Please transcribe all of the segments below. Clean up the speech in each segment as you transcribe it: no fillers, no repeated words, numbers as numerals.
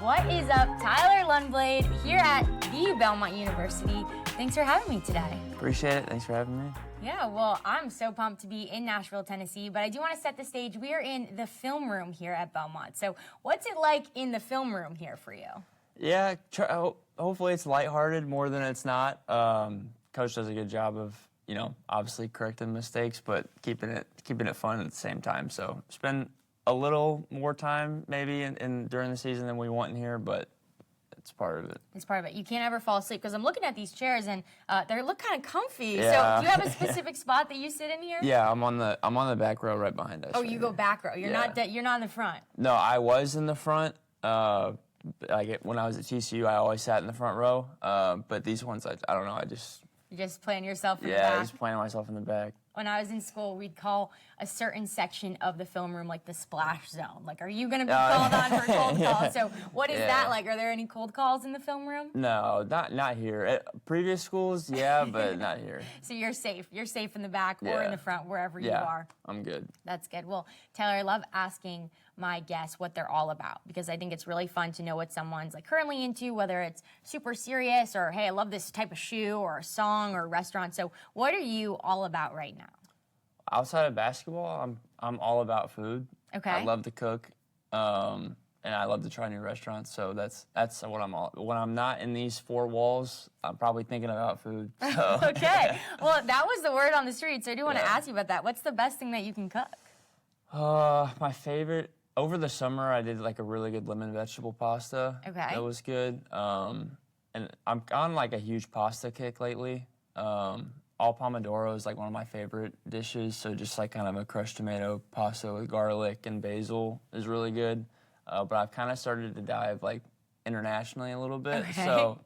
What is up? Tyler Lundblade here at the Belmont University. Thanks for having me today. Appreciate it. Thanks for having me. Yeah, well, I'm so pumped to be in Nashville, Tennessee, but I do want to set the stage. We are in the film room here at Belmont. So what's it like in the film room here for you? Yeah, hopefully it's lighthearted more than it's not. Coach does a good job of, obviously correcting mistakes, but keeping it fun at the same time. So spend a little more time maybe in during the season than we want in here, but it's part of it. It's part of it. You can't ever fall asleep because I'm looking at these chairs and they look kind of comfy. Yeah. So do you have a specific spot that you sit in here? Yeah, I'm on the back row right behind us. Oh, you go back row. You're not in the front. No, I was in the front. When I was at TCU, I always sat in the front row. But these ones, I don't know. You're just playing yourself in the Yeah, back. just playing myself in the back. When I was in school, we'd call a certain section of the film room like the splash zone. Like, are you going to be called on for cold calls? So what is that like? Are there any cold calls in the film room? No, not here. At previous schools, yeah, but not here. So you're safe. You're safe in the back or in the front, wherever you are. I'm good. That's good. Well, Taylor, I love asking my guests what they're all about because I think it's really fun to know what someone's like currently into, whether it's super serious or, hey, I love this type of shoe or a song or a restaurant. So what are you all about right now? Outside of basketball, I'm all about food. Okay. I love to cook, and I love to try new restaurants. So that's what I'm all. When I'm not in these four walls, I'm probably thinking about food. So. Okay. Well, that was the word on the street, so I do want to ask you about that. What's the best thing that you can cook? My favorite over the summer, I did like a really good lemon vegetable pasta. Okay. That was good. And I'm on like a huge pasta kick lately. All pomodoro is like one of my favorite dishes. So just like kind of a crushed tomato pasta with garlic and basil is really good. But I've kind of started to dive like internationally a little bit. Okay. So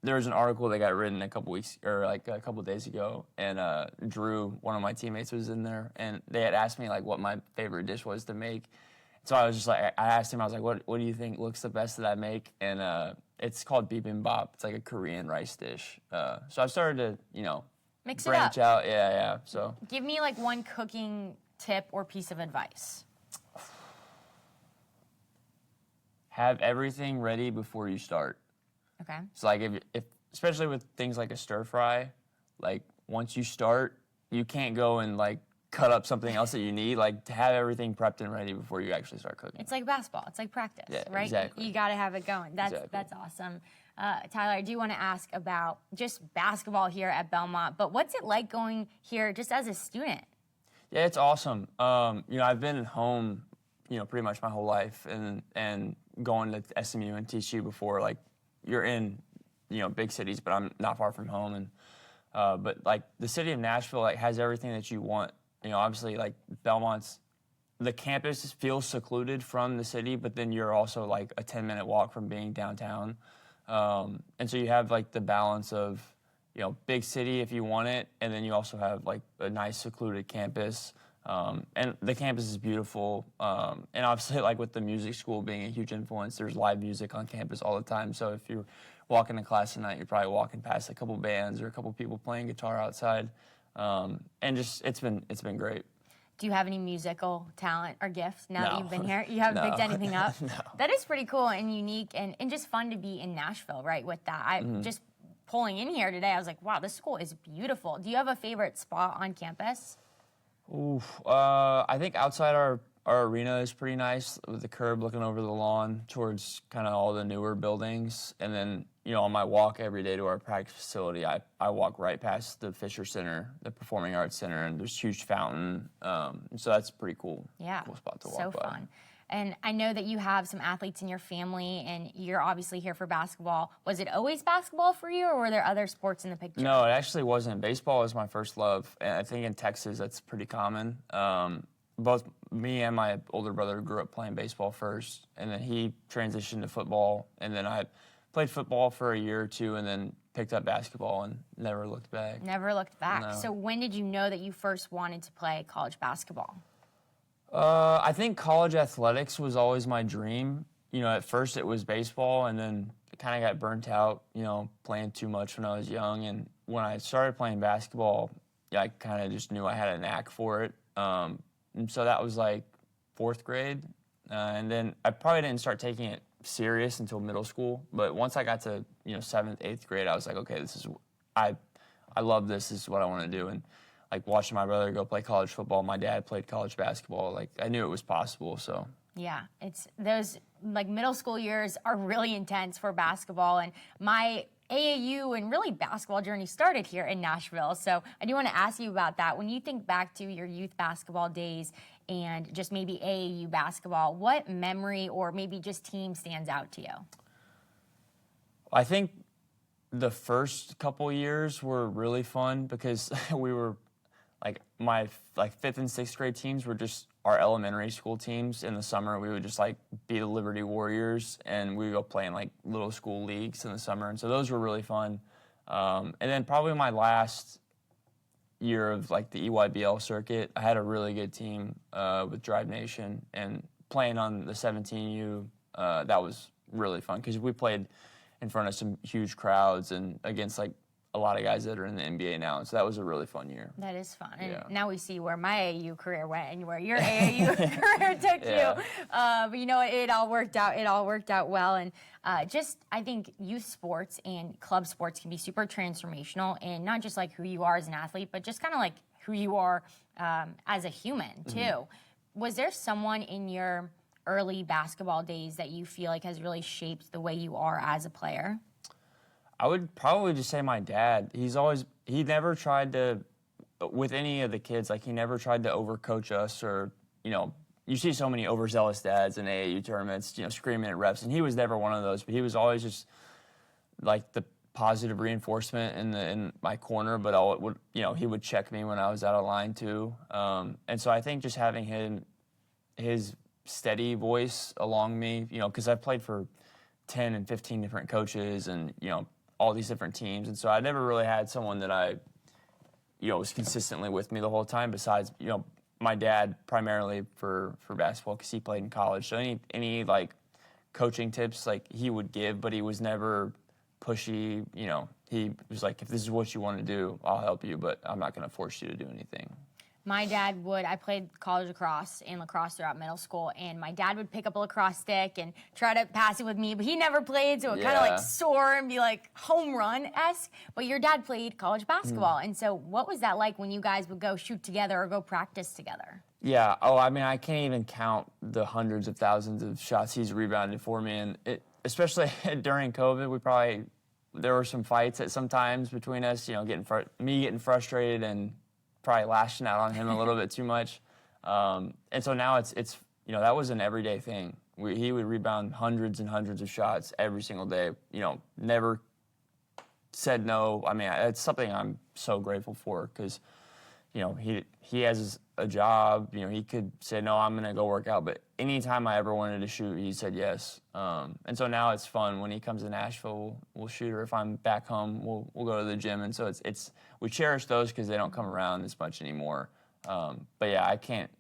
there was an article that got written a couple days ago, and Drew, one of my teammates, was in there, and they had asked me like what my favorite dish was to make. So I was just like, I asked him, I was like, what do you think looks the best that I make? And it's called bibimbap. It's like a Korean rice dish. So I've started to, Mix branch it up. out. Yeah. So Give me like one cooking tip or piece of advice. have everything ready before you start. Okay. So like if especially with things like a stir fry, like once you start, you can't go and like cut up something else that you need. Like to have everything prepped and ready before you actually start cooking. It's like basketball. It's like practice, right? Exactly. You got to have it going. That's awesome. Tyler, I do want to ask about just basketball here at Belmont, but what's it like going here just as a student? Yeah, it's awesome. I've been at home, pretty much my whole life, and going to SMU and TCU before. Like, you're in, big cities, but I'm not far from home, and but like the city of Nashville like has everything that you want. Obviously, like the campus feels secluded from the city, but then you're also like a 10-minute walk from being downtown. And so you have like the balance of, big city if you want it, and then you also have like a nice secluded campus. And the campus is beautiful. And obviously like with the music school being a huge influence, there's live music on campus all the time. So if you're walking to class tonight, you're probably walking past a couple bands or a couple people playing guitar outside. And just, it's been great. Do you have any musical talent or gifts now that No. you've been here? You haven't picked anything up? No. That is pretty cool and unique and just fun to be in Nashville, right, with that. I just pulling in here today, I was like, wow, this school is beautiful. Do you have a favorite spot on campus? Oof. I think outside our arena is pretty nice with the curb looking over the lawn towards kind of all the newer buildings. And then, on my walk every day to our practice facility, I walk right past the Fisher Center, the Performing Arts Center, and there's a huge fountain. So that's pretty cool. Yeah. Cool spot to walk So by. fun. And I know that you have some athletes in your family, and you're obviously here for basketball. Was it always basketball for you, or were there other sports in the picture? No, it actually wasn't. Baseball was my first love, and I think in Texas that's pretty common. Both me and my older brother grew up playing baseball first, and then he transitioned to football, and then I played football for a year or two, and then picked up basketball and never looked back. Never looked back. No. So when did you know that you first wanted to play college basketball? I think college athletics was always my dream. At first it was baseball, and then it kind of got burnt out, playing too much when I was young. And when I started playing basketball, I kind of just knew I had a knack for it. And so that was like fourth grade. And then I probably didn't start taking it serious until middle school. But once I got to 7th, 8th grade, I was like, okay, I love this. This is what I want to do. And like watching my brother go play college football, my dad played college basketball. Like I knew it was possible. So yeah, it's those like middle school years are really intense for basketball, and my AAU and really basketball journey started here in Nashville. So I do want to ask you about that. When you think back to your youth basketball days and just maybe AAU basketball, what memory or maybe just team stands out to you? I think the first couple years were really fun because we were like my 5th and 6th grade teams were just our elementary school teams. In the summer, we would just like be the Liberty Warriors, and we would go play in like little school leagues in the summer. And so those were really fun. And then probably my last year of like the EYBL circuit, I had a really good team with Drive Nation, and playing on the 17U, that was really fun because we played in front of some huge crowds and against like a lot of guys that are in the NBA now. And so that was a really fun year. That is fun. And Yeah. now we see where my AAU career went and where your AAU career took you. But you know what? It all worked out. It all worked out well. And I think youth sports and club sports can be super transformational in not just like who you are as an athlete, but just kind of like who you are as a human too. Mm-hmm. Was there someone in your early basketball days that you feel like has really shaped the way you are as a player? I would probably just say my dad. He never tried to, with any of the kids, like he never tried to overcoach us or, you see so many overzealous dads in AAU tournaments, screaming at refs, and he was never one of those, but he was always just like the positive reinforcement in my corner, but he would check me when I was out of line too. And so I think just having his steady voice along me, because I've played for 10 and 15 different coaches and, all these different teams. And so I never really had someone that was consistently with me the whole time besides, my dad primarily for basketball because he played in college. So any like coaching tips like he would give, but he was never pushy. He was like, if this is what you want to do, I'll help you, but I'm not going to force you to do anything. My dad I played college lacrosse and lacrosse throughout middle school, and my dad would pick up a lacrosse stick and try to pass it with me, but he never played, so it kind of like soar and be like home run-esque. But your dad played college basketball, and so what was that like when you guys would go shoot together or go practice together? Yeah, I can't even count the hundreds of thousands of shots he's rebounded for me, and especially during COVID, there were some fights at some times between us, me getting frustrated and probably lashing out on him a little bit too much. And so now it's that was an everyday thing. He would rebound hundreds and hundreds of shots every single day, never said no. It's something I'm so grateful for because, he has a job, he could say, no, I'm going to go work out. But anytime I ever wanted to shoot, he said yes. And so now it's fun. When he comes to Nashville, we'll shoot, or if I'm back home, we'll go to the gym. And so we cherish those because they don't come around as much anymore. But yeah, I can't.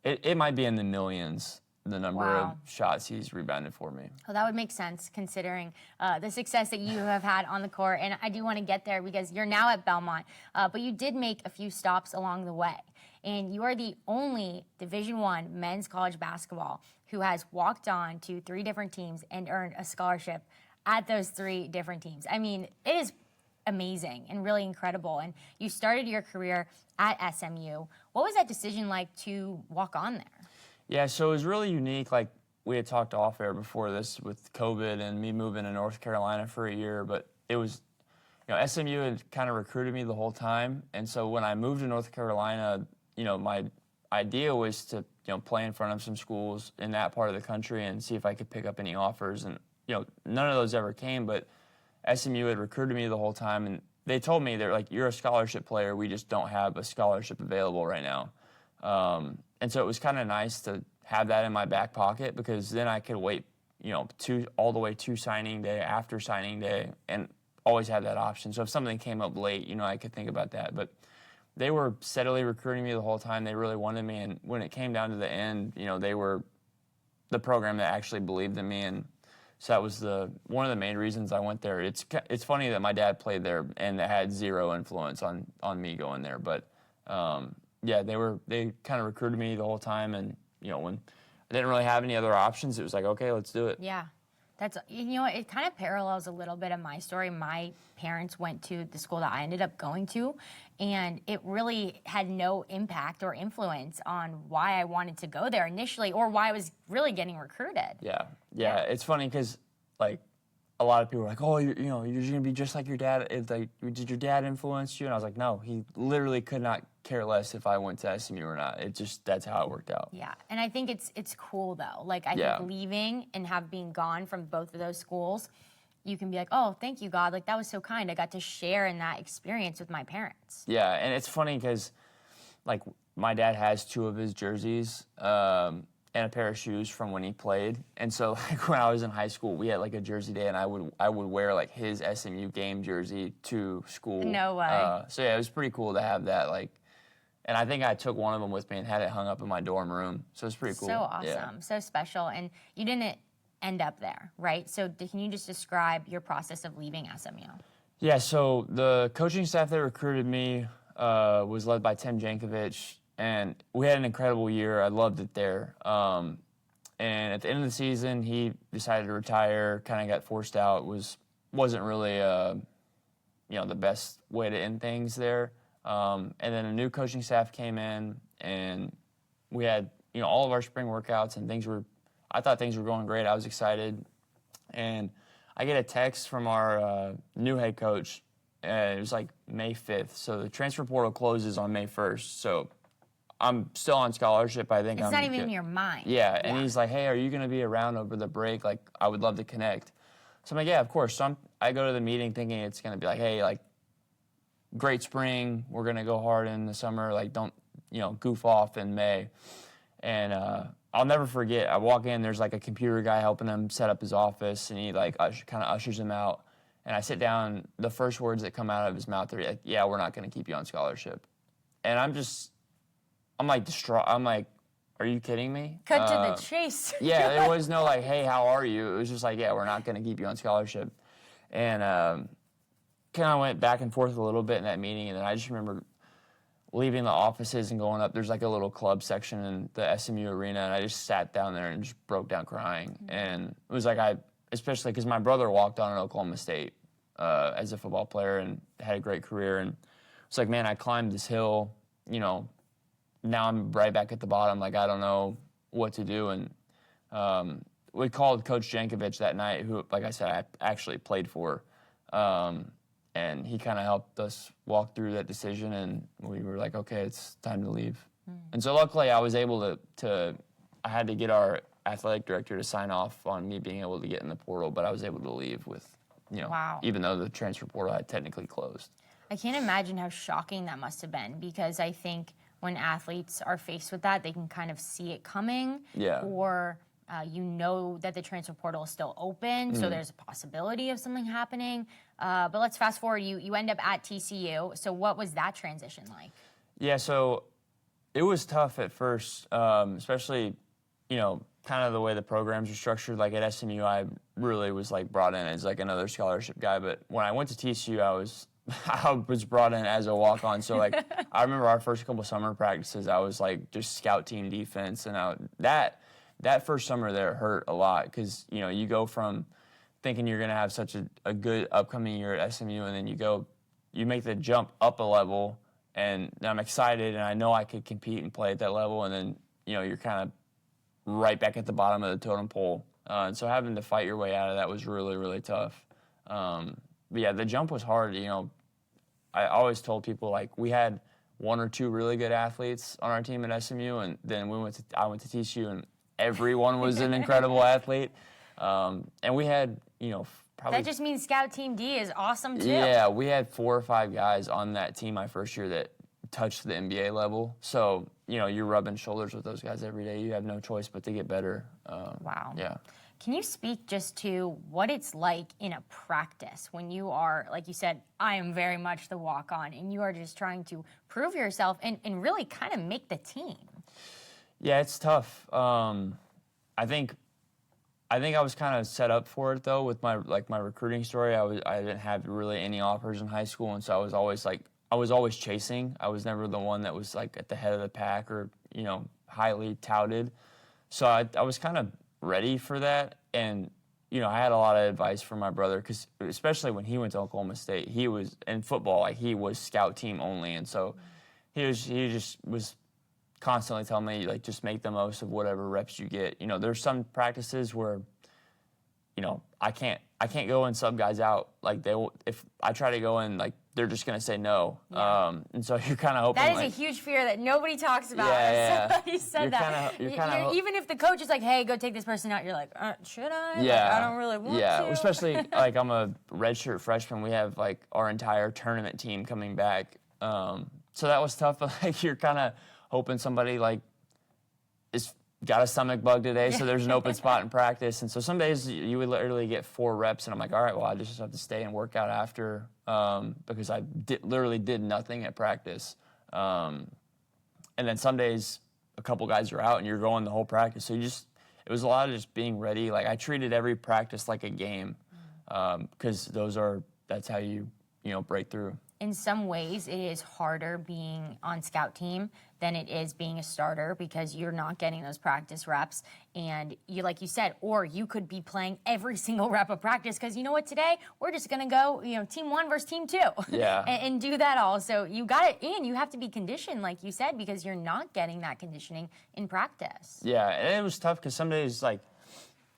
It might be in the millions, the number of shots he's rebounded for me. Well, that would make sense considering the success that you have had on the court. And I do want to get there because you're now at Belmont, but you did make a few stops along the way. And you are the only Division I men's college basketball who has walked on to 3 different teams and earned a scholarship at those 3 different teams. It is amazing and really incredible. And you started your career at SMU. What was that decision like to walk on there? Yeah, so it was really unique. Like we had talked off air before this with COVID and me moving to North Carolina for a year, but it was, SMU had kind of recruited me the whole time. And so when I moved to North Carolina, my idea was to, play in front of some schools in that part of the country and see if I could pick up any offers. And, none of those ever came, but SMU had recruited me the whole time. And they told me, they're like, you're a scholarship player. We just don't have a scholarship available right now. And so it was kind of nice to have that in my back pocket because then I could wait, all the way to signing day, after signing day, and always have that option. So if something came up late, I could think about that. But they were steadily recruiting me the whole time. They really wanted me. And when it came down to the end, they were the program that actually believed in me. And so that was one of the main reasons I went there. It's funny that my dad played there and it had zero influence on me going there. But, yeah, they kind of recruited me the whole time. And, when I didn't really have any other options. It was like, okay, let's do it. Yeah. That's, it kind of parallels a little bit of my story. My parents went to the school that I ended up going to, and it really had no impact or influence on why I wanted to go there initially or why I was really getting recruited. Yeah. It's funny because, like, a lot of people are like, oh, you're going to be just like your dad. It's like, did your dad influence you? And I was like, no, he literally could not care less if I went to SMU or not. It just, that's how it worked out. Yeah, and I think it's cool though. Like, I think leaving and being gone from both of those schools, you can be like, oh, thank you, God. Like, that was so kind. I got to share in that experience with my parents. Yeah, and it's funny because, like, my dad has 2 of his jerseys, and a pair of shoes from when he played. And so, like, when I was in high school, we had like a jersey day, and I would wear like his SMU game jersey to school. No way. So yeah, it was pretty cool to have that. Like, and I think I took one of them with me and had it hung up in my dorm room. So it's pretty cool. So awesome, so special. And you didn't end up there, right? So can you just describe your process of leaving SMU? Yeah. So the coaching staff that recruited me was led by Tim Jankovic. And we had an incredible year. I loved it there. And at the end of the season, he decided to retire, kind of got forced out. Wasn't really, the best way to end things there. And then a new coaching staff came in, and we had, all of our spring workouts, and I thought things were going great. I was excited. And I get a text from our new head coach. It was like May 5th. So the transfer portal closes on May 1st. So I'm still on scholarship. I think it's not even in your mind. Yeah, and he's like, hey, are you going to be around over the break? Like, I would love to connect. So I'm like, yeah, of course. So I go to the meeting thinking it's going to be like, hey, like, great spring. We're going to go hard in the summer. Like, don't, goof off in May. And I'll never forget, I walk in, there's like a computer guy helping him set up his office, and he like kind of ushers him out. And I sit down, the first words that come out of his mouth are like, yeah, we're not going to keep you on scholarship. And I'm like distraught. I'm like, are you kidding me? Cut to the chase. Yeah, there was no like, hey, how are you? It was just like, yeah, we're not going to keep you on scholarship. And kind of went back and forth a little bit in that meeting. And then I just remember leaving the offices and going up. There's like a little club section in the SMU arena. And I just sat down there and just broke down crying. Mm-hmm. And it was like, especially because my brother walked on at Oklahoma State as a football player and had a great career. And it's like, man, I climbed this hill, now I'm right back at the bottom. Like, I don't know what to do. And we called Coach Jankovic that night, who, like I said, I actually played for. And he kind of helped us walk through that decision. And we were like, okay, it's time to leave. Mm. And so luckily I was able I had to get our athletic director to sign off on me being able to get in the portal, but I was able to leave with, wow. Even though the transfer portal had technically closed. I can't imagine how shocking that must have been, because I think when athletes are faced with that, they can kind of see it coming. Yeah. Or that the transfer portal is still open, so there's a possibility of something happening. But let's fast forward. You end up at TCU. So what was that transition like? Yeah, so it was tough at first, especially, kind of the way the programs are structured. Like at SMU, I really was like brought in as like another scholarship guy. But when I went to TCU, I was brought in as a walk-on. So, like, I remember our first couple summer practices, I was, like, just scout team defense. And that first summer there hurt a lot because, you go from thinking you're going to have such a good upcoming year at SMU, and then you make the jump up a level, and I'm excited, and I know I could compete and play at that level, and then, you're kind of right back at the bottom of the totem pole. And so having to fight your way out of that was really, really tough. But yeah, the jump was hard. I always told people, like, we had 1 or 2 really good athletes on our team at SMU, and then I went to TCU, and everyone was an incredible athlete. And we had, probably... That just means Scout Team D is awesome, too. Yeah, we had 4 or 5 guys on that team my first year that touched the NBA level. So, you're rubbing shoulders with those guys every day. You have no choice but to get better. Wow. Yeah. Can you speak just to what it's like in a practice when you are, like you said, I am very much the walk-on, and you are just trying to prove yourself and really kind of make the team? Yeah, it's tough. I think I was kind of set up for it though with my recruiting story. I didn't have really any offers in high school, and so I was always chasing. I was never the one that was like at the head of the pack or highly touted. So I was kind of ready for that, and I had a lot of advice from my brother, because especially when he went to Oklahoma State, he was in football, like he was scout team only, and so he just was constantly telling me, like, just make the most of whatever reps you get. There's some practices where I can't go and sub guys out. Like, if I try to go in, like, they're just gonna say no. Yeah. And so you're kind of hoping. That is like, a huge fear that nobody talks about. Yeah. Somebody said that. Even if the coach is like, "Hey, go take this person out," you're like, "Should I? Yeah. Like, I don't really want to." Yeah, especially like I'm a redshirt freshman. We have like our entire tournament team coming back. So that was tough. But like you're kind of hoping somebody like is got a stomach bug today, so there's an open spot in practice. And so some days you would literally get 4 reps, and I'm like, all right, well, I just have to stay and work out after, because I literally did nothing at practice. And then some days a couple guys are out, and you're going the whole practice. So it was a lot of just being ready. Like I treated every practice like a game, because that's how you break through. In some ways, it is harder being on scout team than it is being a starter, because you're not getting those practice reps. And you, like you said, or you could be playing every single rep of practice, because you know what, today we're just going to go, team 1 versus team 2 Yeah. and do that all. So you got it, and you have to be conditioned, like you said, because you're not getting that conditioning in practice. Yeah, and it was tough because some days, like,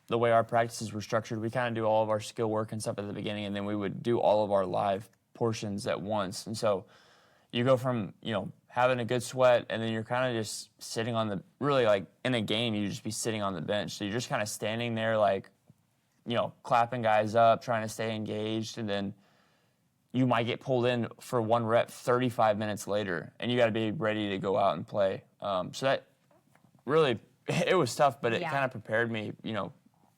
the way our practices were structured, we kind of do all of our skill work and stuff at the beginning, and then we would do all of our live portions at once. And so you go from, having a good sweat, and then you're kind of just sitting really like in a game, you just be sitting on the bench. So you're just kind of standing there, like, clapping guys up, trying to stay engaged, and then you might get pulled in for 1 rep 35 minutes later, and you got to be ready to go out and play. So that really, it was tough, but it kind of prepared me,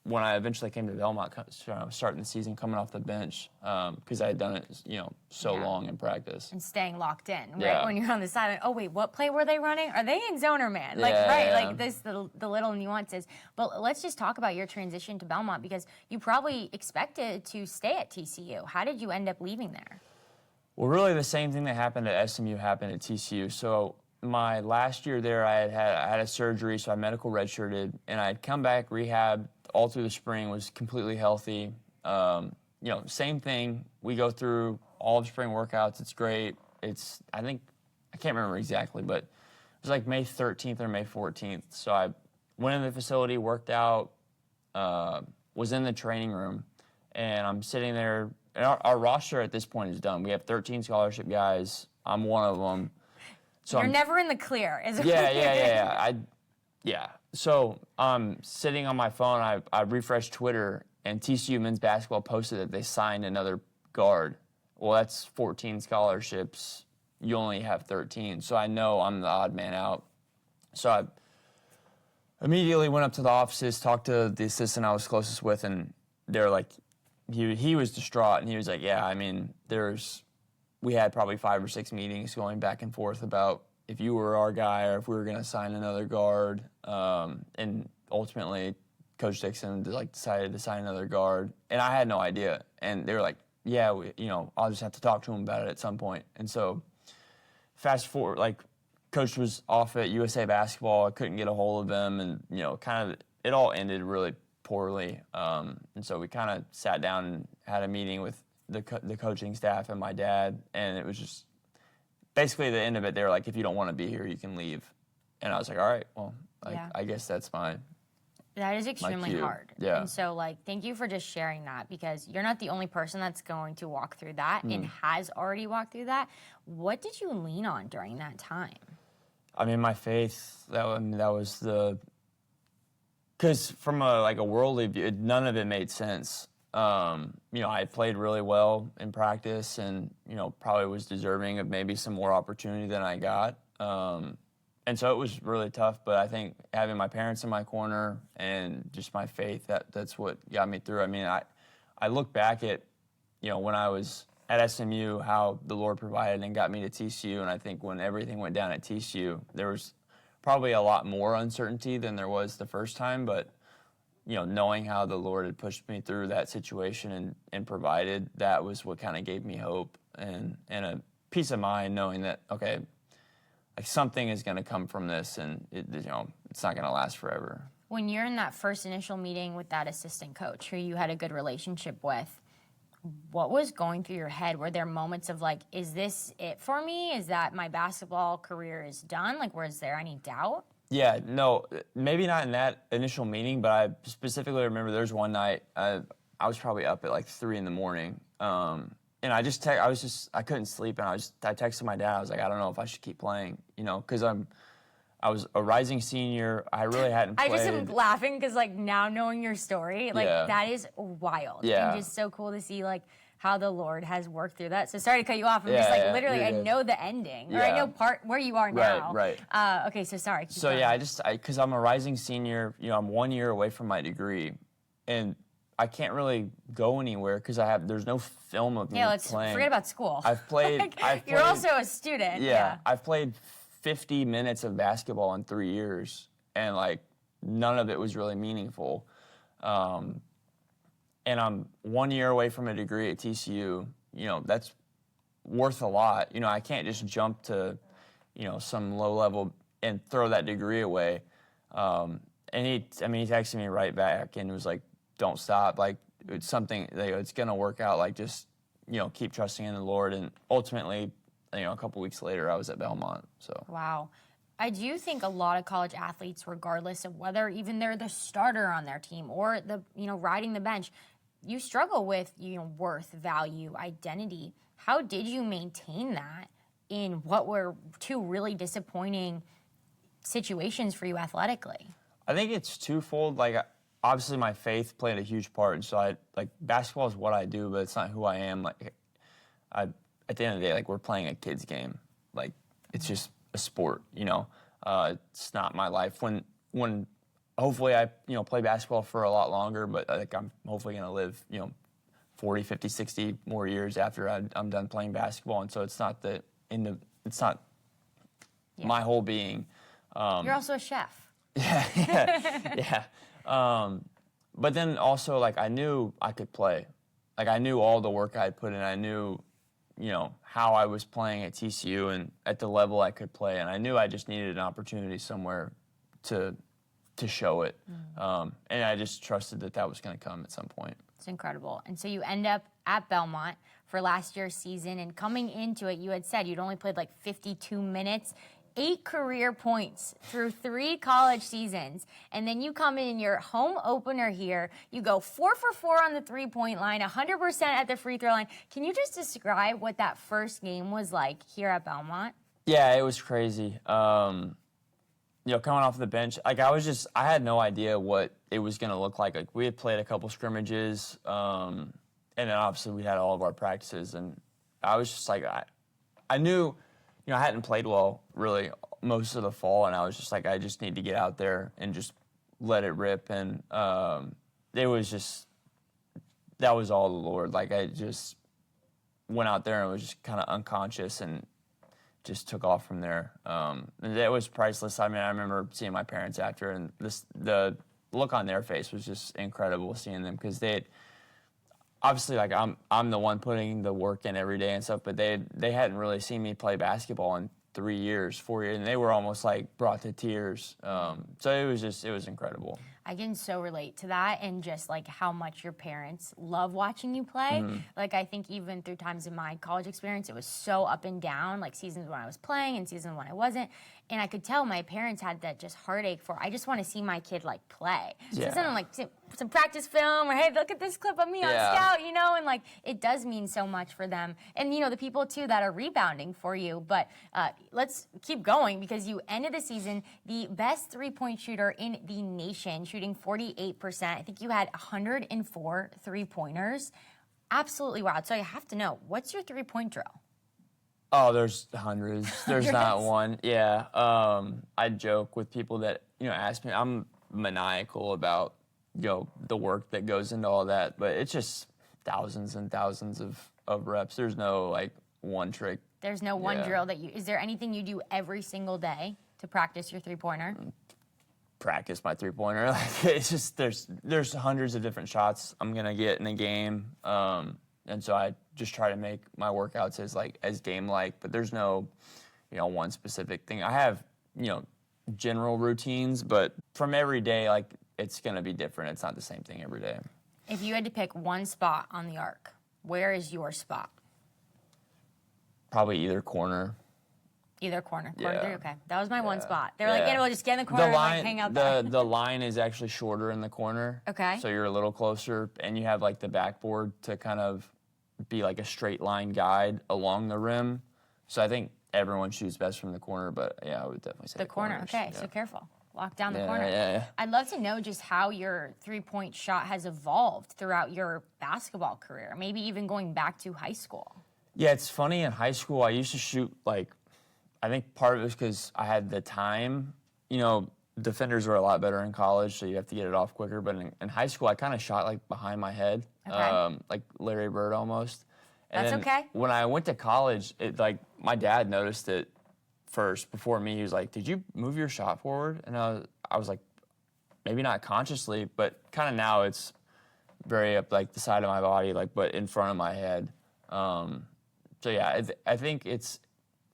when I eventually came to Belmont, starting the season coming off the bench, because I had done it, so long in practice. And staying locked in, right? Yeah. When you're on the sideline, oh wait, what play were they running? Are they in zone or man? Like, like this, the little nuances. But let's just talk about your transition to Belmont, because you probably expected to stay at TCU. How did you end up leaving there? Well, really the same thing that happened at SMU happened at TCU. So my last year there, I had a surgery, so I medical redshirted, and I had come back, rehab all through the spring, was completely healthy. Same thing. We go through all of spring workouts. It's great. I can't remember exactly, but it was like May 13th or May 14th. So I went in the facility, worked out, was in the training room, and I'm sitting there. And our roster at this point is done. We have 13 scholarship guys. I'm one of them. So You're never in the clear, is it? Yeah. So I'm sitting on my phone. I refreshed Twitter, and TCU men's basketball posted that they signed another guard. Well, that's 14 scholarships. You only have 13. So I know I'm the odd man out. So I immediately went up to the offices, talked to the assistant I was closest with, and they're like, he was distraught, and he was like, yeah, I mean, we had probably 5 or 6 meetings going back and forth about if you were our guy or if we were going to sign another guard. And ultimately, Coach Dixon decided to sign another guard, and I had no idea. And they were like, yeah, I'll just have to talk to him about it at some point. And so fast forward, like, Coach was off at USA Basketball. I couldn't get a hold of him, and, kind of it all ended really poorly. And so we kind of sat down and had a meeting with the coaching staff and my dad, and it was just basically the end of it. They were like, if you don't want to be here, you can leave. And I was like, all right, well, I guess that's fine. That is extremely hard. Yeah. And so, thank you for just sharing that, because you're not the only person that's going to walk through that and has already walked through that. What did you lean on during that time? I mean, my faith, that was because from a worldly view, none of it made sense. I played really well in practice, and, probably was deserving of maybe some more opportunity than I got. And so it was really tough, but I think having my parents in my corner and just my faith, that's what got me through. I mean, I look back at, when I was at SMU, how the Lord provided and got me to TCU, and I think when everything went down at TCU, there was probably a lot more uncertainty than there was the first time, but knowing how the Lord had pushed me through that situation and provided, that was what kind of gave me hope and a peace of mind, knowing that, okay, like something is going to come from this, and it's not going to last forever. When you're in that first initial meeting with that assistant coach who you had a good relationship with, what was going through your head? Were there moments of like, is this it for me? Is that my basketball career is done? Like, was there any doubt? Yeah, no, maybe not in that initial meeting, but I specifically remember there was one night I was probably up at like 3 a.m, and I couldn't sleep, and I texted my dad. I was like, I don't know if I should keep playing, because I was a rising senior. I really hadn't played. I just am laughing because like now knowing your story, like that is wild. Yeah. And just so cool to see like how the Lord has worked through that. So sorry to cut you off. I'm just like literally I know the ending. Or I know part where you are now. Right. Okay, so sorry. Keep So going. yeah, because I'm a rising senior, I'm 1 year away from my degree, and I can't really go anywhere because there's no film of me let's playing. forget about school. You're also a student. Yeah, I've played 50 minutes of basketball in 3 years, and like none of it was really meaningful. And I'm 1 year away from a degree at TCU. That's worth a lot. I can't just jump to, some low level and throw that degree away. And he texted me right back and was like, "Don't stop. Like it's something. It's gonna work out. Like just, keep trusting in the Lord." And ultimately, a couple weeks later, I was at Belmont. So wow. I do think a lot of college athletes, regardless of whether even they're the starter on their team or the riding the bench, you struggle with worth, value, identity. How did you maintain that in what were two really disappointing situations for you athletically? I think it's twofold. Like obviously, my faith played a huge part. So basketball is what I do, but it's not who I am. Like at the end of the day, like we're playing a kid's game. Like it's just a sport, it's not my life. When hopefully I, play basketball for a lot longer, but like I'm hopefully going to live, 40, 50, 60 more years after I'm done playing basketball. And so it's not my whole being. You're also a chef. Yeah. But then also like I knew I could play. Like I knew all the work I had put in. I knew, how I was playing at TCU and at the level I could play. And I knew I just needed an opportunity somewhere to show it. And I just trusted that was going to come at some point. It's incredible. And so you end up at Belmont for last year's season, and coming into it, you had said you'd only played like 52 minutes, 8 career points through 3 college seasons. And then you come in your home opener here. You go 4 for 4 on the 3-point line, 100% at the free throw line. Can you just describe what that first game was like here at Belmont? Yeah, it was crazy. Coming off the bench, like I had no idea what it was going to look like. Like we had played a couple scrimmages, and then obviously we had all of our practices, and I was just like, I knew, I hadn't played well really most of the fall, and I was just like, I just need to get out there and just let it rip. And it was just, that was all the Lord. Like I just went out there and was just kind of unconscious and just took off from there. And it was priceless. I remember seeing my parents after, and the look on their face was just incredible seeing them, because obviously, like I'm the one putting the work in every day and stuff, but they hadn't really seen me play basketball in 4 years, and they were almost like brought to tears. So it was incredible. I can so relate to that, and just like how much your parents love watching you play. Mm-hmm. Like I think even through times in my college experience, it was so up and down, like seasons when I was playing and seasons when I wasn't. And I could tell my parents had that just heartache for, I just want to see my kid like play. So Yeah. it's not like some practice film or, hey, look at this clip of me on Scout, and like it does mean so much for them. And the people too that are rebounding for you. But let's keep going, because you ended the season the best 3-point shooter in the nation, shooting 48%. I think you had 104 3-pointers. Absolutely wild. So I have to know, what's your 3-point drill? Oh, there's hundreds. There's not one. Yeah. I joke with people that, ask me. I'm maniacal about, the work that goes into all that, but it's just thousands and thousands of reps. There's no like one trick. There's no one drill is there anything you do every single day to practice your 3-pointer? Practice my 3-pointer. Like it's just, there's hundreds of different shots I'm going to get in a game. And so I just try to make my workouts as game-like, but there's no, one specific thing. I have, general routines, but from every day, like, it's going to be different. It's not the same thing every day. If you had to pick one spot on the arc, where is your spot? Probably either corner. Either corner. Yeah. Corner 3, okay. That was my one spot. They were Yeah. like, yeah, we'll just get in the corner and like, hang out there. The line is actually shorter in the corner. Okay. So you're a little closer, and you have like the backboard to kind of be like a straight line guide along the rim. So I think everyone shoots best from the corner, but yeah, I would definitely say The corner, corners. okay, Yeah. so careful. Lock down the Yeah, corner. yeah. I'd love to know just how your three-point shot has evolved throughout your basketball career, maybe even going back to high school. Yeah, it's funny. In high school, I used to shoot like, I think part of it was because I had the time. You know, defenders were a lot better in college, so you have to get it off quicker. But in high school, I kind of shot like behind my head, like Larry Bird almost. And That's then okay. When I went to college, it like my dad noticed it first before me. He was like, "Did you move your shot forward?" And I was like, maybe not consciously, but kind of now it's very up like the side of my body, like but in front of my head. So yeah, I think it's,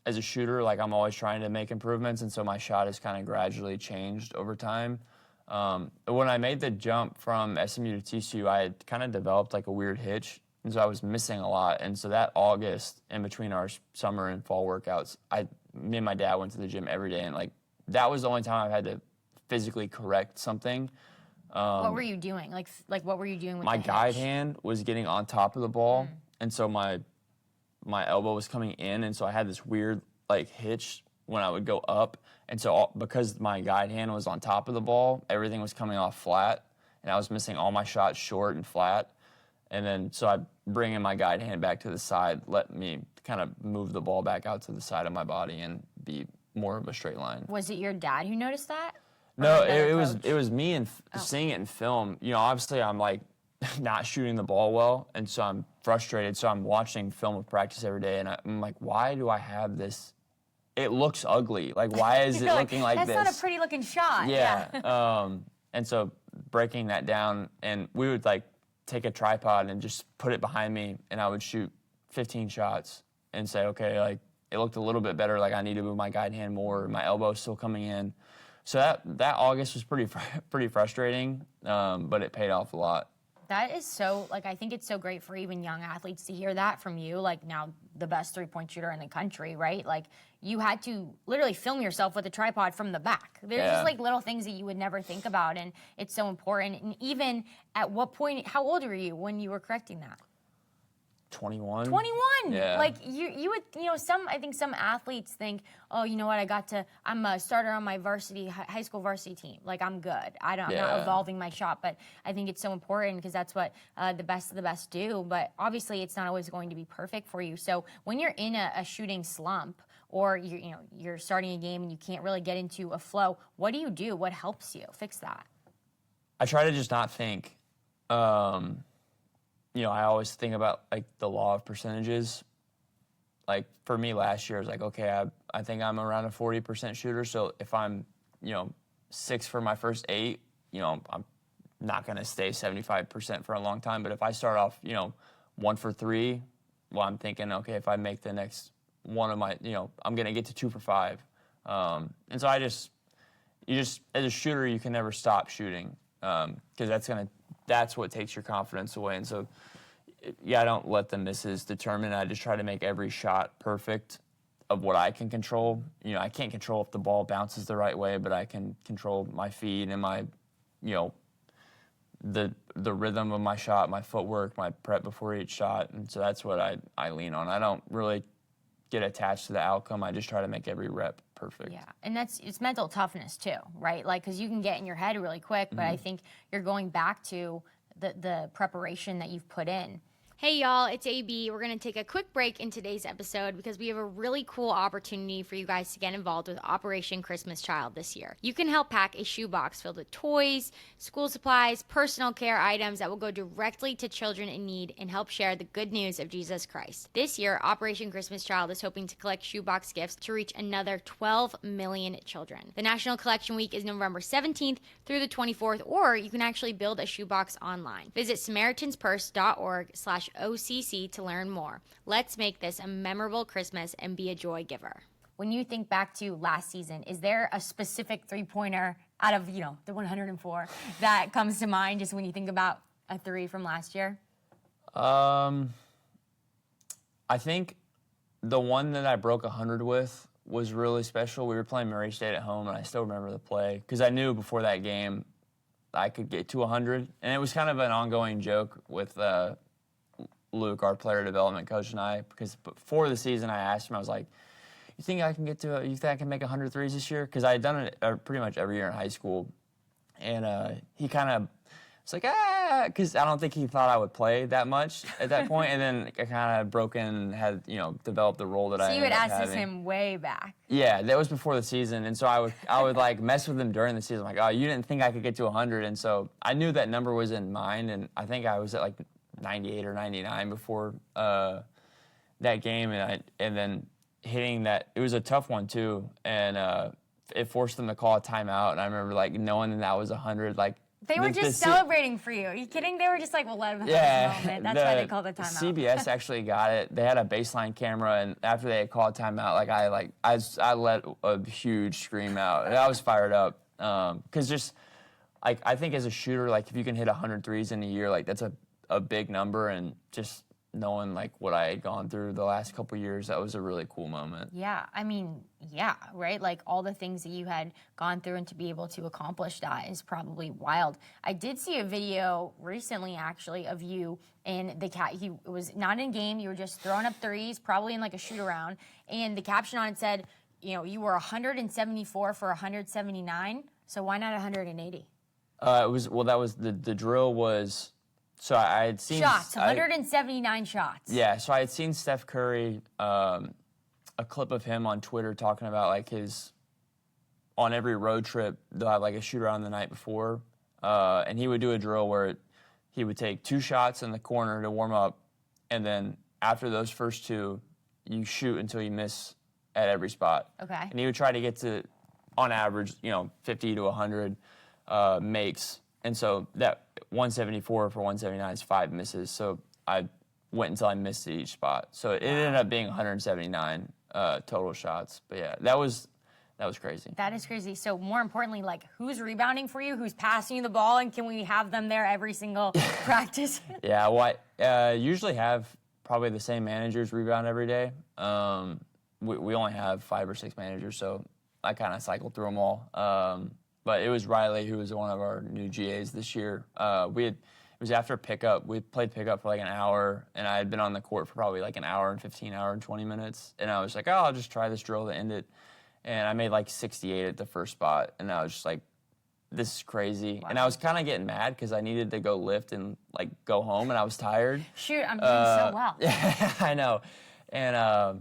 as a shooter, like I'm always trying to make improvements, and so my shot has kind of gradually changed over time. When I made the jump from SMU to TCU, I had kind of developed like a weird hitch, and so I was missing a lot. And so that August, in between our summer and fall workouts, me and my dad went to the gym every day, and like that was the only time I've had to physically correct something. What were you doing? Like what were you doing with My the guide hitch? hand was getting on top of the ball, and so my elbow was coming in, and so I had this weird like hitch when I would go up, and so because my guide hand was on top of the ball, everything was coming off flat, and I was missing all my shots short and flat, and then so I bring in my guide hand back to the side, let me kind of move the ball back out to the side of my body and be more of a straight line. Was it your dad who noticed that? No, Or another it was coach? me and seeing it in film. You know, obviously I'm like not shooting the ball well, and so I'm frustrated. So I'm watching film of practice every day, and I'm like, why do I have this? It looks ugly. Like, why is it You're looking like that's this? That's not a pretty looking shot. Yeah. And so breaking that down, and we would like take a tripod and just put it behind me, and I would shoot 15 shots and say, okay, like it looked a little bit better. Like I need to move my guide hand more. My elbow's still coming in. So that August was pretty frustrating, but it paid off a lot. That is so, like, I think it's so great for even young athletes to hear that from you, like, now the best three-point shooter in the country, right? Like, you had to literally film yourself with a tripod from the back. There's just, like, little things that you would never think about, and it's so important. And even at what point, how old were you when you were correcting that? 21. 21. Yeah. Like you would, I think some athletes think, oh, you know what, I'm a starter on my high school varsity team. Like I'm good. I'm not evolving my shot, but I think it's so important because that's what the best of the best do. But obviously it's not always going to be perfect for you. So when you're in a shooting slump or you're starting a game and you can't really get into a flow, what do you do? What helps you fix that? I try to just not think. I always think about like the law of percentages. Like for me last year, I was like, okay, I think I'm around a 40% shooter. So if I'm, 6 for my first 8, I'm not going to stay 75% for a long time. But if I start off, 1 for 3, well, I'm thinking, okay, if I make the next one of my, I'm going to get to 2 for 5. And so as a shooter, you can never stop shooting because that's what takes your confidence away. And so, I don't let the misses determine. I just try to make every shot perfect of what I can control. I can't control if the ball bounces the right way, but I can control my feet and my, the rhythm of my shot, my footwork, my prep before each shot. And so that's what I lean on. I don't really get attached to the outcome. I just try to make every rep perfect. Yeah, and it's mental toughness too, right? Like, because you can get in your head really quick, but I think you're going back to the preparation that you've put in. Hey y'all, it's AB. We're going to take a quick break in today's episode because we have a really cool opportunity for you guys to get involved with Operation Christmas Child this year. You can help pack a shoebox filled with toys, school supplies, personal care items that will go directly to children in need and help share the good news of Jesus Christ. This year, Operation Christmas Child is hoping to collect shoebox gifts to reach another 12 million children. The National Collection Week is November 17th through the 24th, or you can actually build a shoebox online. Visit SamaritansPurse.org/OCC to learn more. Let's make this a memorable Christmas and be a joy giver. when you think back to last season, is there a specific three-pointer out of, the 104 that comes to mind just when you think about a three from last year? I think the one that I broke 100 with was really special. We were playing Murray State at home, and I still remember the play because I knew before that game I could get to 100. And it was kind of an ongoing joke with Luke, our player development coach, and I, because before the season I asked him, I was like, you think I can make 100 threes this year? Because I had done it pretty much every year in high school. And he kind of was like, because I don't think he thought I would play that much at that point. And then I kind of broke in, had, developed the role that I So you had ended up asked having. him way back. Yeah, that was before the season. And so I would like mess with him during the season. Like, oh, you didn't think I could get to 100. And so I knew that number was in mind. And I think I was at like 98 or 99 before that game. And then hitting that, it was a tough one too. And it forced them to call a timeout. And I remember like knowing that was 100, like, They were just celebrating for you. Are you kidding? They were just like, we'll let them have this moment. That's why they called the timeout. CBS actually got it. They had a baseline camera, and after they had called timeout, I let a huge scream out. And I was fired up because just like I think as a shooter, like if you can hit 100 threes in a year, like that's a big number, and just knowing like what I had gone through the last couple of years, that was a really cool moment. Yeah, I mean, yeah, right? Like all the things that you had gone through and to be able to accomplish that is probably wild. I did see a video recently actually of you in the it was not in game, you were just throwing up threes, probably in like a shoot around, and the caption on it said, you were 174 for 179, so why not 180? That was the drill was. So I had seen shots, 179 shots. Yeah, so I had seen Steph Curry, a clip of him on Twitter talking about like on every road trip, they'll have like a shoot around the night before, and he would do a drill where he would take 2 shots in the corner to warm up, and then after those first 2, you shoot until you miss at every spot. Okay. And he would try to get to, on average, 50 to 100 makes. And so that 174 for 179 is 5 misses. So I went until I missed at each spot. So it ended up being 179 total shots. But yeah, that was crazy. That is crazy. So more importantly, like who's rebounding for you? Who's passing you the ball? And can we have them there every single practice? Yeah, well, I usually have probably the same managers rebound every day. We only have 5 or 6 managers, so I kind of cycle through them all. But it was Riley, who was one of our new GAs this year. It was after pickup. We played pickup for like an hour, and I had been on the court for probably like an hour and 15, hour and 20 minutes. And I was like, I'll just try this drill to end it. And I made like 68 at the first spot, and I was just like, this is crazy. Wow. And I was kind of getting mad because I needed to go lift and like go home, and I was tired. Shoot, I'm doing so well. Yeah, I know. And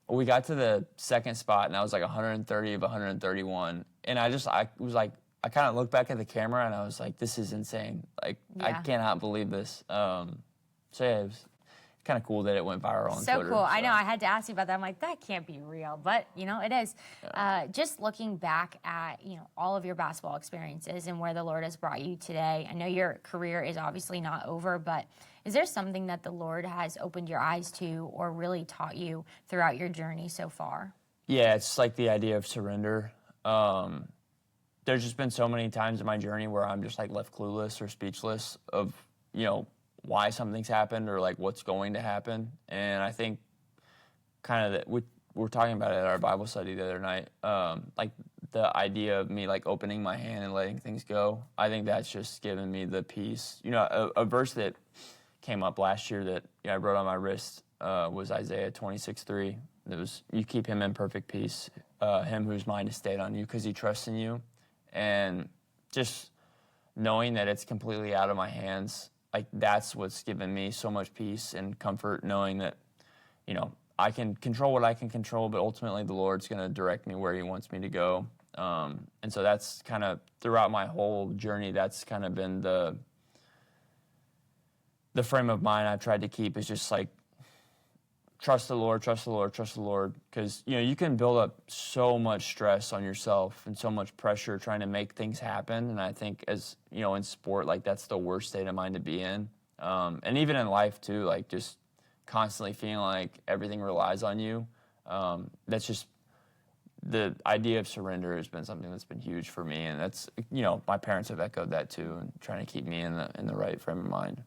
we got to the second spot, and I was like 130 of 131. And I was like, I kind of looked back at the camera, and I was like, this is insane. Like, I cannot believe this. So yeah, it was kind of cool that it went viral on Twitter. So cool. I know. I had to ask you about that. I'm like, that can't be real. But, it is. Yeah. Just looking back at, all of your basketball experiences and where the Lord has brought you today, I know your career is obviously not over, but is there something that the Lord has opened your eyes to or really taught you throughout your journey so far? Yeah, it's like the idea of surrender. There's just been so many times in my journey where I'm just like left clueless or speechless of, why something's happened or like what's going to happen. And I think kind of that we were talking about it at our Bible study the other night, like the idea of me like opening my hand and letting things go. I think that's just given me the peace. A verse that came up last year that I wrote on my wrist was Isaiah 26:3. It was, you keep him in perfect peace, him whose mind is stayed on you because he trusts in you. And just knowing that it's completely out of my hands, like that's what's given me so much peace and comfort, knowing that, I can control what I can control, but ultimately the Lord's going to direct me where he wants me to go. And so that's kind of throughout my whole journey, that's kind of been the frame of mind I've tried to keep, is just like, trust the Lord, trust the Lord, trust the Lord. Because, you can build up so much stress on yourself and so much pressure trying to make things happen. And I think as, in sport, like that's the worst state of mind to be in. And even in life too, like just constantly feeling like everything relies on you. That's just the idea of surrender has been something that's been huge for me, and that's, my parents have echoed that too, and trying to keep me in the right frame of mind.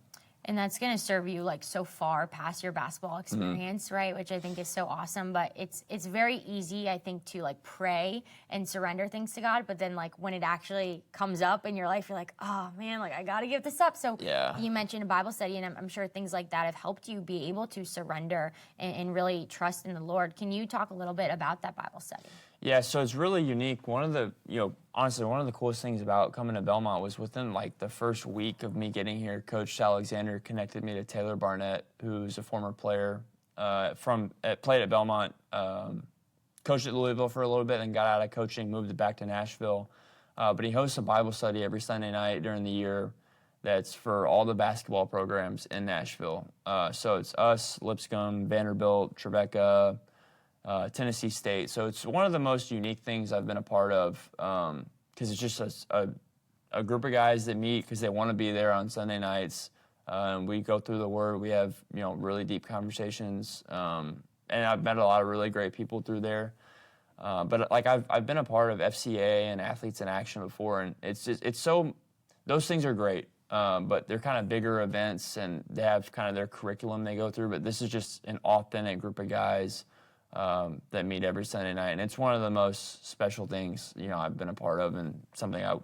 And that's going to serve you like so far past your basketball experience, right? Which I think is so awesome. But it's very easy, I think, to like pray and surrender things to God. But then like when it actually comes up in your life, you're like, oh man, like I got to give this up. So you mentioned a Bible study, and I'm sure things like that have helped you be able to surrender and really trust in the Lord. Can you talk a little bit about that Bible study? Yeah, so it's really unique. One of the, honestly, one of the coolest things about coming to Belmont was within like the first week of me getting here, Coach Alexander connected me to Taylor Barnett, who's a former player played at Belmont, coached at Louisville for a little bit, and got out of coaching, moved back to Nashville. But he hosts a Bible study every Sunday night during the year that's for all the basketball programs in Nashville. So it's us, Lipscomb, Vanderbilt, Tribeca, Tennessee State. So it's one of the most unique things I've been a part of, because it's just a group of guys that meet because they want to be there on Sunday nights. We go through the Word. We have really deep conversations, and I've met a lot of really great people through there. But like I've been a part of FCA and Athletes in Action before, and it's so those things are great. But they're kind of bigger events, and they have kind of their curriculum they go through. But this is just an authentic group of guys that meet every Sunday night, and it's one of the most special things I've been a part of, and something I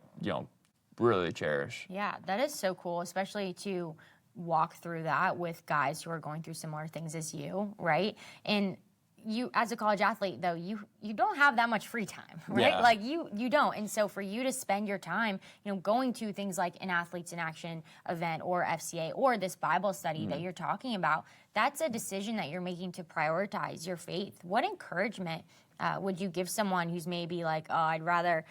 really cherish. Yeah, that is so cool, especially to walk through that with guys who are going through similar things as you, right? And you, as a college athlete, though, you don't have that much free time, right? Yeah. Like you don't. And so for you to spend your time, going to things like an Athletes in Action event or FCA or this Bible study that you're talking about, that's a decision that you're making to prioritize your faith. What encouragement would you give someone who's maybe like, oh, I'd rather,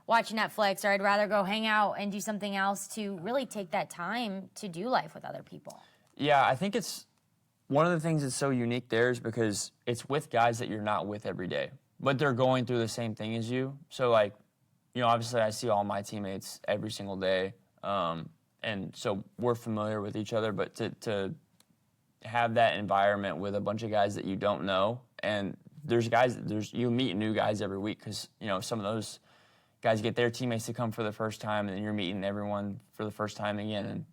watch Netflix, or I'd rather go hang out and do something else, to really take that time to do life with other people? Yeah, I think it's one of the things that's so unique there is because it's with guys that you're not with every day, but they're going through the same thing as you. So like, obviously I see all my teammates every single day. And so we're familiar with each other, but to have that environment with a bunch of guys that you don't know, and you meet new guys every week, because some of those guys get their teammates to come for the first time, and then you're meeting everyone for the first time again, and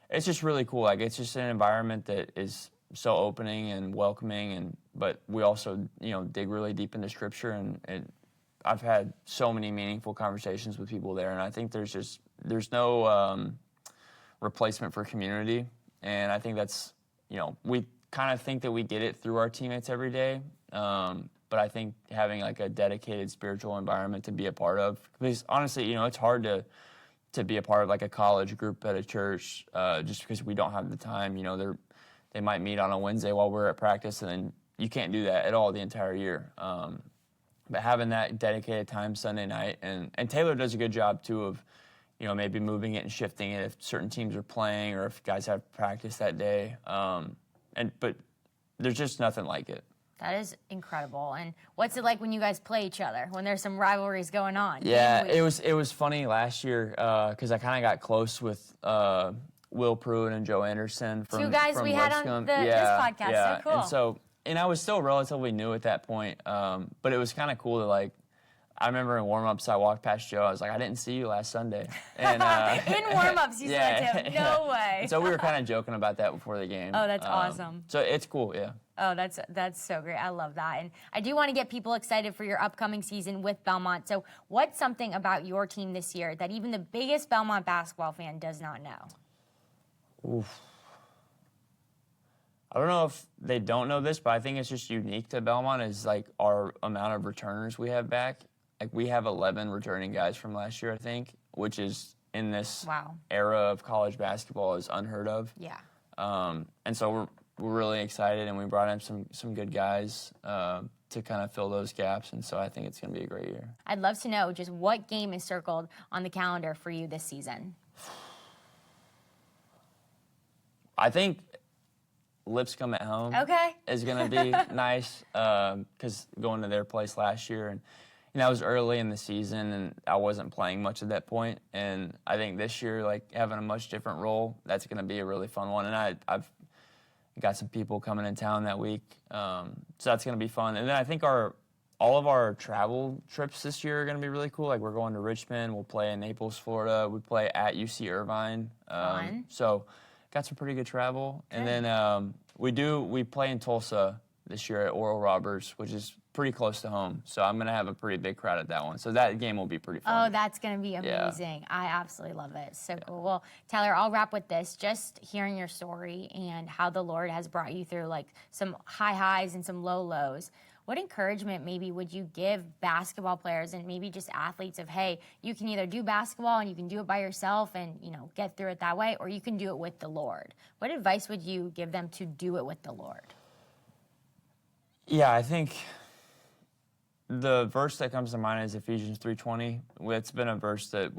it's just really cool. Like, it's just an environment that is so opening and welcoming, but we also dig really deep into Scripture, and I've had so many meaningful conversations with people there, and I think there's no replacement for community, and I think that's we kind of think that we get it through our teammates every day, but I think having like a dedicated spiritual environment to be a part of, because honestly it's hard to be a part of like a college group at a church, just because we don't have the time. They might meet on a Wednesday while we're at practice, and then you can't do that at all the entire year. But having that dedicated time Sunday night, and Taylor does a good job too of maybe moving it and shifting it if certain teams are playing or if guys have practice that day. But there's just nothing like it. That is incredible. And what's it like when you guys play each other, when there's some rivalries going on? Yeah, it was funny last year because I kind of got close with Will Pruitt and Joe Anderson from two guys from we had Lipscomb. on this podcast. Yeah. So cool. And I was still relatively new at that point, but it was kind of cool to like. I remember in warm-ups, I walked past Joe. I was like, I didn't see you last Sunday. And, in warm-ups, you said to him. No way. And so we were kind of joking about that before the game. Oh, that's awesome. So it's cool, yeah. Oh, that's so great. I love that. And I do want to get people excited for your upcoming season with Belmont. So what's something about your team this year that even the biggest Belmont basketball fan does not know? Oof. I don't know if they don't know this, but I think it's just unique to Belmont is like our amount of returners we have back. Like, we have 11 returning guys from last year, I think, which is in this era of college basketball is unheard of. Yeah. And so we're really excited, and we brought in some good guys to kind of fill those gaps, and so I think it's going to be a great year. I'd love to know just what game is circled on the calendar for you this season. I think Lipscomb at home is going to be nice because going to their place last year, and that was early in the season, and I wasn't playing much at that point. And I think this year, like, having a much different role, that's going to be a really fun one. And I've got some people coming in town that week, so that's going to be fun. And then I think our all of our travel trips this year are going to be really cool. Like, we're going to Richmond. We'll play in Naples, Florida. We play at UC Irvine. Fun. So got some pretty good travel. Good. And then we play in Tulsa this year at Oral Roberts, which is pretty close to home. So I'm going to have a pretty big crowd at that one. So that game will be pretty fun. Oh, that's going to be amazing. Yeah. I absolutely love it. So cool. Well, Tyler, I'll wrap with this. Just hearing your story and how the Lord has brought you through like some high highs and some low lows. What encouragement maybe would you give basketball players and maybe just athletes of, hey, you can either do basketball and you can do it by yourself and, you know, get through it that way, or you can do it with the Lord. What advice would you give them to do it with the Lord? Yeah, I think the verse that comes to mind is Ephesians 3:20. It's been a verse that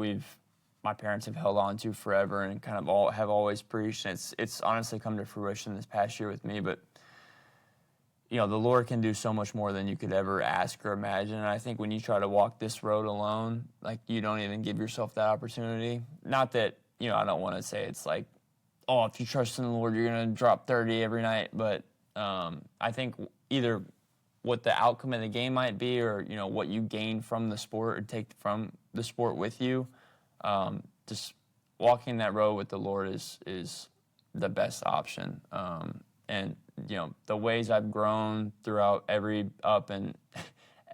my parents have held on to forever and kind of have always preached. And it's honestly come to fruition this past year with me. But you know, the Lord can do so much more than you could ever ask or imagine. And I think when you try to walk this road alone, like, you don't even give yourself that opportunity. Not that, you know, I don't want to say it's like, oh, if you trust in the Lord, you're going to drop 30 every night. But I think either what the outcome of the game might be, or, you know, what you gain from the sport or take from the sport with you, just walking that road with the Lord is the best option. And, you know, the ways I've grown throughout every up and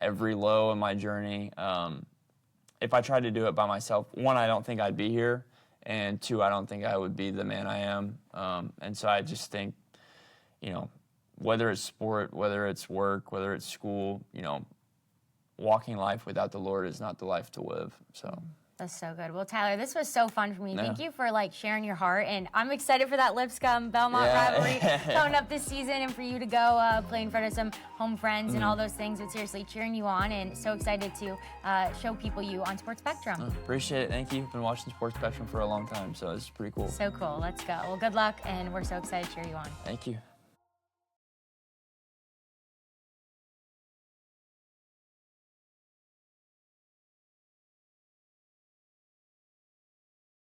every low in my journey, if I tried to do it by myself, one, I don't think I'd be here, and two, I don't think I would be the man I am. And so I just think, you know, whether it's sport, whether it's work, whether it's school, you know, walking life without the Lord is not the life to live. So That's so good. Well, Tyler, this was so fun for me. Yeah. Thank you for like sharing your heart, and I'm excited for that Lipscomb Belmont rivalry coming up this season, and for you to go play in front of some home friends and all those things. But seriously, cheering you on, and so excited to show people you on Sports Spectrum. Appreciate it. Thank you. Been watching Sports Spectrum for a long time, so it's pretty cool. So cool. Let's go. Well, good luck, and we're so excited to cheer you on. Thank you.